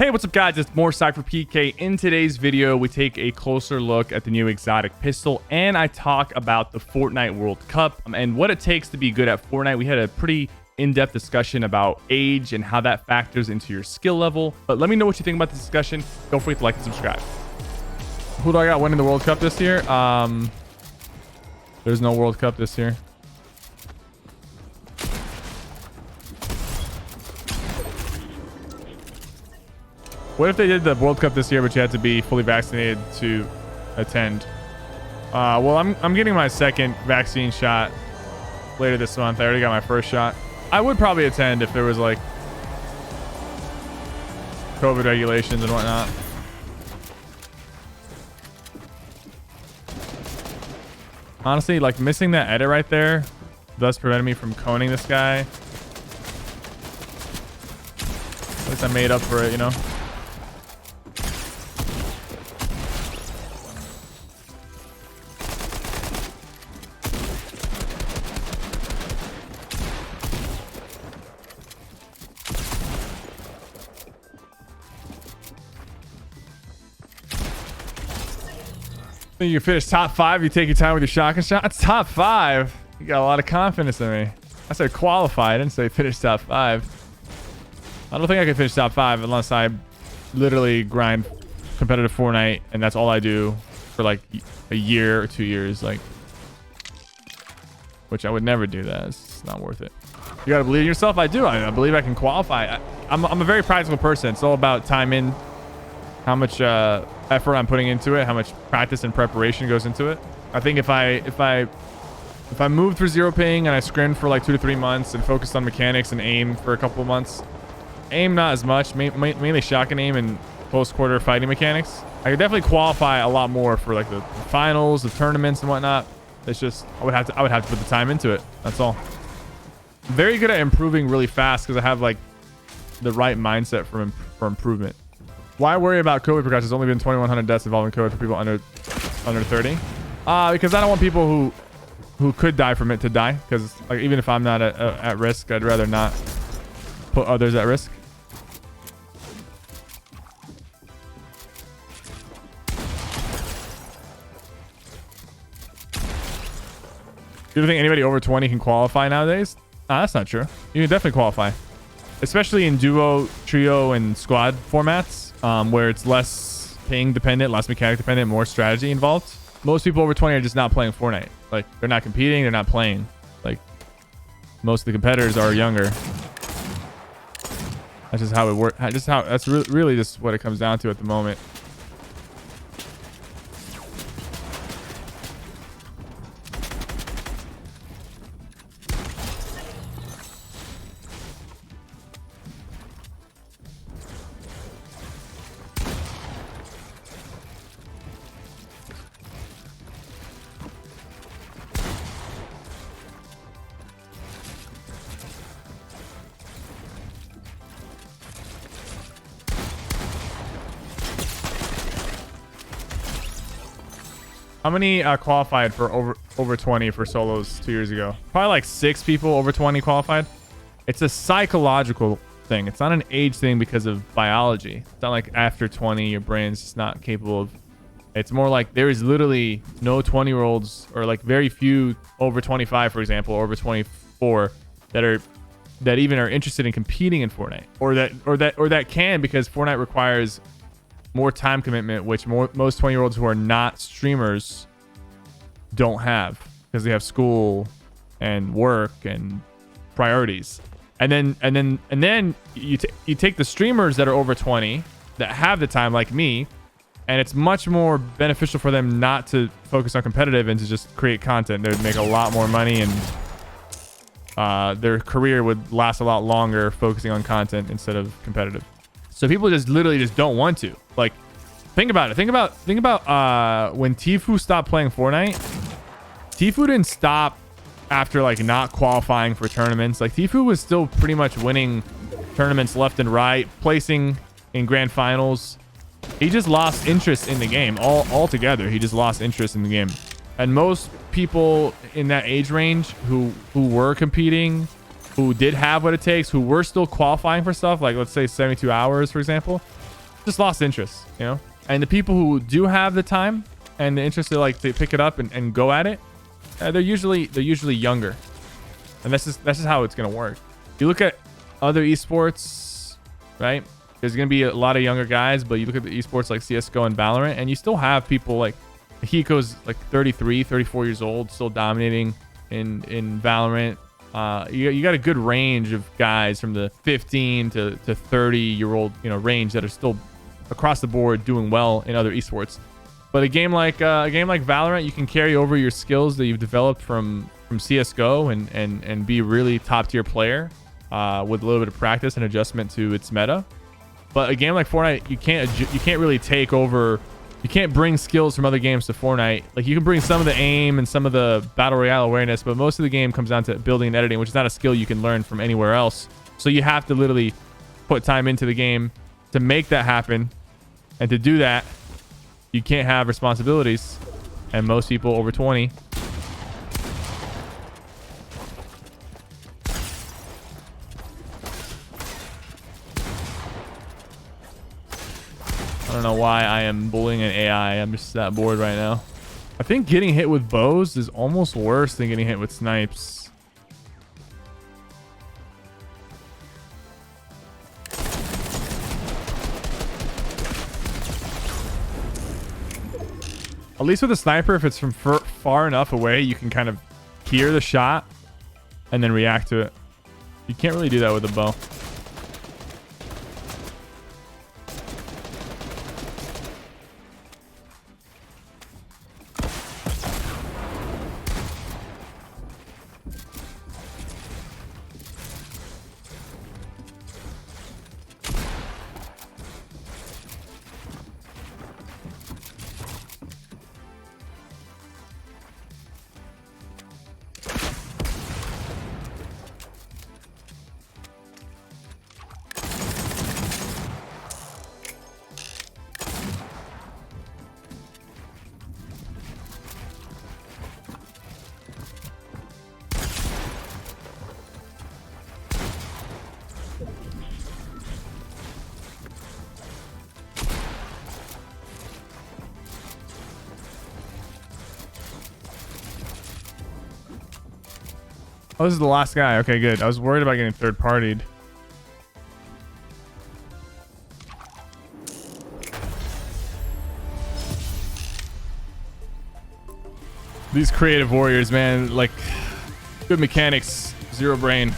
Hey, what's up guys? It's more SypherPK. In today's video, we take a closer look at the new exotic pistol and I talk about the Fortnite World Cup and what it takes to be good at Fortnite. We had a pretty in-depth discussion about age and how that factors into your skill level. But let me know what you think about this discussion. Don't forget to like and subscribe. Who do I got winning the World Cup this year? There's no World Cup this year. What if they did the World Cup this year, but you had to be fully vaccinated to attend? Well, I'm getting my second vaccine shot later this month. I already got my first shot. I would probably attend if there was like COVID regulations and whatnot. Honestly, like missing that edit right there, thus preventing me from coning this guy. At least I made up for it, you know? Think you can finish top 5? You take your time with your shotgun shot? It's top 5. You got a lot of confidence in me. I said qualify. I didn't say finish top 5. I don't think I can finish top 5 unless I literally grind competitive Fortnite and that's all I do for like a year or 2 years, like, which I would never do that. It's not worth it. You gotta believe in yourself. I do. I believe I can qualify. I'm a very practical person. It's all about time in, how much effort I'm putting into it, how much practice and preparation goes into it. I think if I moved for zero ping and I scrimmed for like 2 to 3 months and focused on mechanics and aim for a couple of months, aim not as much, mainly shotgun aim and close quarter fighting mechanics, I could definitely qualify a lot more for like the finals, the tournaments and whatnot. It's just I would have to put the time into it. That's all. I'm very good at improving really fast because I have like the right mindset for improvement. Why worry about COVID precautions? There's only been 2,100 deaths involving COVID for people under 30. Because I don't want people who could die from it to die. Because like even if I'm not at risk, I'd rather not put others at risk. Do you think anybody over 20 can qualify nowadays? That's not true. You can definitely qualify, especially in duo, trio, and squad formats. Where it's less ping dependent, less mechanic dependent, more strategy involved. Most people over 20 are just not playing Fortnite. Like they're not competing, they're not playing. Like most of the competitors are younger. That's just how it works. That's really just what it comes down to at the moment. How many qualified for over 20 for solos 2 years ago? Probably like 6 people over 20 qualified. It's a psychological thing. It's not an age thing because of biology. It's not like after 20 your brain's just not capable of. It's more like there is literally no 20-year-olds or like very few over 25, for example, or over 24 that even are interested in competing in Fortnite, or that can, because Fortnite requires more time commitment, which most 20-year-olds who are not streamers don't have because they have school and work and priorities. And then you take the streamers that are over 20 that have the time, like me, and it's much more beneficial for them not to focus on competitive and to just create content. They would make a lot more money and their career would last a lot longer focusing on content instead of competitive. So people just literally just don't want to. Like, think about it. Think about when Tfue stopped playing Fortnite. Tfue didn't stop after like not qualifying for tournaments. Like Tfue was still pretty much winning tournaments left and right, placing in grand finals. He just lost interest in the game altogether. He just lost interest in the game. And most people in that age range who were competing, who did have what it takes, who were still qualifying for stuff, like let's say 72 hours, for example, just lost interest, you know. And the people who do have the time and the interest to like to pick it up and go at it, they're usually younger, and that's just how it's gonna work. You look at other esports, right? There's gonna be a lot of younger guys, but you look at the esports like CS:GO and Valorant, and you still have people like Hiko's like 33, 34 years old, still dominating in Valorant. You got a good range of guys from the 15 to 30-year-old, you know, range that are still across the board doing well in other esports. But a game like Valorant, you can carry over your skills that you've developed from CS:GO and be a really top tier player with a little bit of practice and adjustment to its meta. But a game like Fortnite, you can't really take over. You can't bring skills from other games to Fortnite. Like, you can bring some of the aim and some of the battle royale awareness, but most of the game comes down to building and editing, which is not a skill you can learn from anywhere else. So you have to literally put time into the game to make that happen. And to do that, you can't have responsibilities. And most people over 20 I don't know why I am bullying an AI. I'm just that bored right now. I think getting hit with bows is almost worse than getting hit with snipes. At least with a sniper, if it's from far enough away, you can kind of hear the shot and then react to it. You can't really do that with a bow. Oh, this is the last guy. Okay, good. I was worried about getting third-partied. These creative warriors, man, like, good mechanics, zero brain.